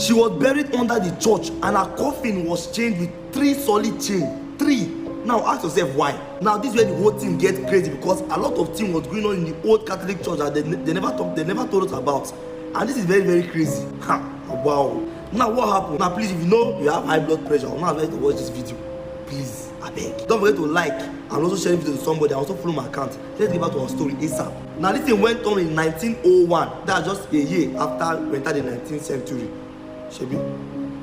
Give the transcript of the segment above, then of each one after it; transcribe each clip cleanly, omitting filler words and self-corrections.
She was buried under the church and her coffin was chained with 3 solid chains. 3. Now ask yourself why. Now this is where the whole thing gets crazy, because a lot of things was going on in the old Catholic church that they never told us about. And this is very, very crazy. Wow. Now what happened? Now please, if you know you have high blood pressure, I'm not going to watch this video. Please, I beg. Don't forget to like and also share the video to somebody and also follow my account. Let's get back to our story ASAP. Now this thing went on in 1901. That's just a year after we entered the 19th century. Shebi,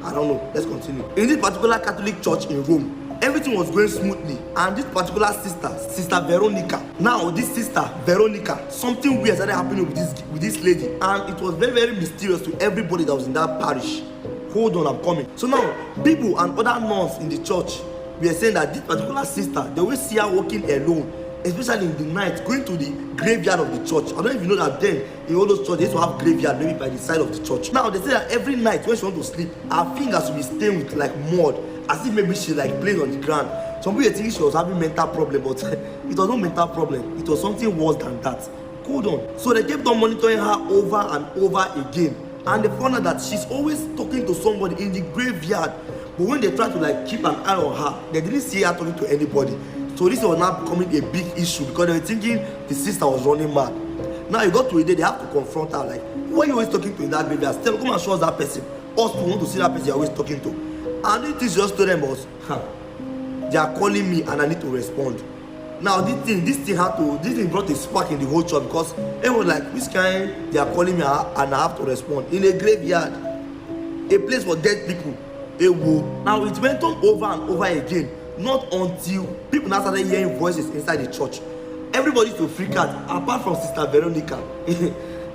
I don't know. Let's continue. In this particular Catholic church in Rome, everything was going smoothly, and this particular sister Veronica, now this sister Veronica, something weird started happening with this lady, and it was very, very mysterious to everybody that was in that parish. Hold on, I'm coming. So now people and other nuns in the church were saying that this particular sister, they always see her walking alone, especially in the night, going to the graveyard of the church. I don't know if you know that then in all those churches they used to have graveyard maybe by the side of the church. Now they say that every night when she wants to sleep, her fingers will be stained with like mud, as if maybe she like playing on the ground. Some people think she was having mental problem, but it was no mental problem. It was something worse than that. Hold on. So they kept on monitoring her over and over again, and they found out that she's always talking to somebody in the graveyard. But when they tried to like keep an eye on her, they didn't see her talking to anybody. So this was now becoming a big issue, because they were thinking the sister was running mad. Now you got to a day they have to confront her, like, why are you always talking to in that graveyard? Tell, come and show us that person. Us to want to see that person you're always talking to. And this just told them was, they are calling me and I need to respond. Now this thing brought a spark in the whole church, because everyone was like, this kind, they are calling me and I have to respond. In a graveyard, a place for dead people. Now it went on over and over again, not until people now started hearing voices inside the church. Everybody used to freak out, apart from Sister Veronica.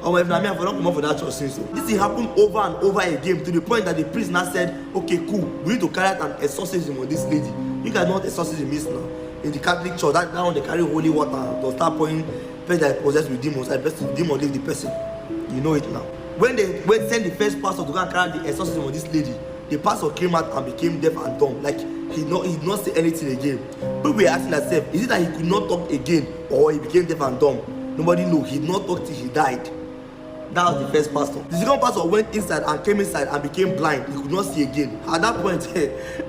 Oh my God, I don't come up for that church since. This thing happened over and over again, to the point that the priest now said, okay, cool, we need to carry out an exorcism on this lady. You guys know what exorcism is now. In the Catholic church, that now they carry holy water and they'll start pouring person that is possessed with demons, and the demon leave the person. You know it now. When they send the first pastor to go and carry out the exorcism on this lady, the pastor came out and became deaf and dumb. Like he did not say anything again. People were asking themselves, is it that he could not talk again, or he became deaf and dumb? Nobody knew. He did not talk till he died. That was the first pastor. The second pastor went inside and came inside and became blind. He could not see again. At that point,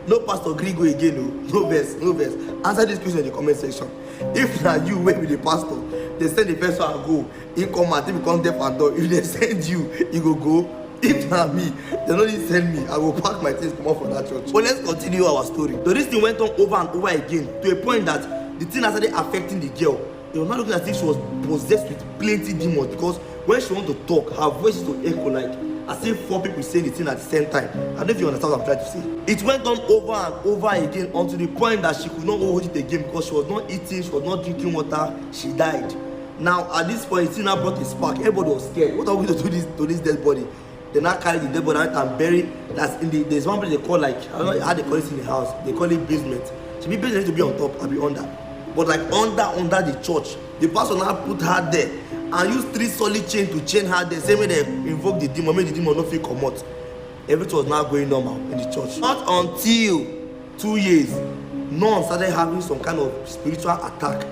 no pastor gree go again. No verse. Answer this question in the comment section. If now you went with the pastor, they send the first one and go. He come out, he become deaf and dumb. If they send you, you go. If not me, they don't need send me. I will pack my things come out from that church. But let's continue our story. So this thing went on over and over again, to a point that the thing started affecting the girl. They were not looking as if she was possessed with plenty demons, because when she wanted to talk, her voice used to echo like as if 4 people saying the thing at the same time. I don't know if you understand what I'm trying to say. It went on over and over again, until the point that she could not hold it again, because she was not eating, she was not drinking water, she died. Now at this point, it now brought a spark. Everybody was scared. What are we going to do to this dead body? They now carry the dead body and bury. That's in there's one place they call, like, I don't know how they call it in the house. They call it basement. Should be basement to be on top, I'll be under. But like under the church, the pastor now put her there and used 3 solid chains to chain her there. Same way they invoke the demon, make the demon not feel come out. Everything was now going normal in the church. Not until 2 years, nuns started having some kind of spiritual attack.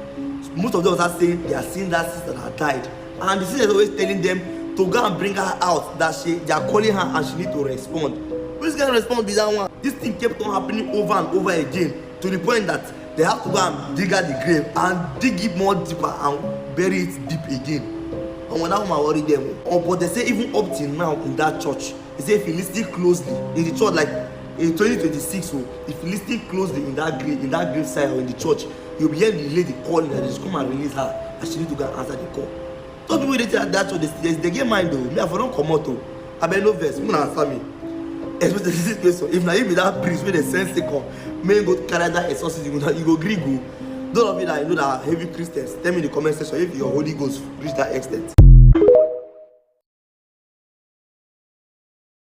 Most of them are saying they are seeing that sister that died, and the sister is always telling them to go and bring her out, that they are calling her and she need to respond. Which kind of response be that one? This thing kept on happening over and over again, to the point that they have to go and dig out the grave and dig it more deeper and bury it deep again. And when that woman worried them, but they say even up till now in that church, they say if you listen closely in the church, like in 2026, so if you listen closely in that grave side or in the church, you'll be hearing the lady calling her, just come and release her, and she need to go and answer the call. Some people they tell that church, they get mind though. Me, if I don't come out though, I bet no verse, you gonna answer me. Especially this person, if now you be that priest where they send second, may go carry that exorcism, you go gree go. Those of you that you know that are heavy Christians, tell me in the comment section if your Holy Ghost reach that extent.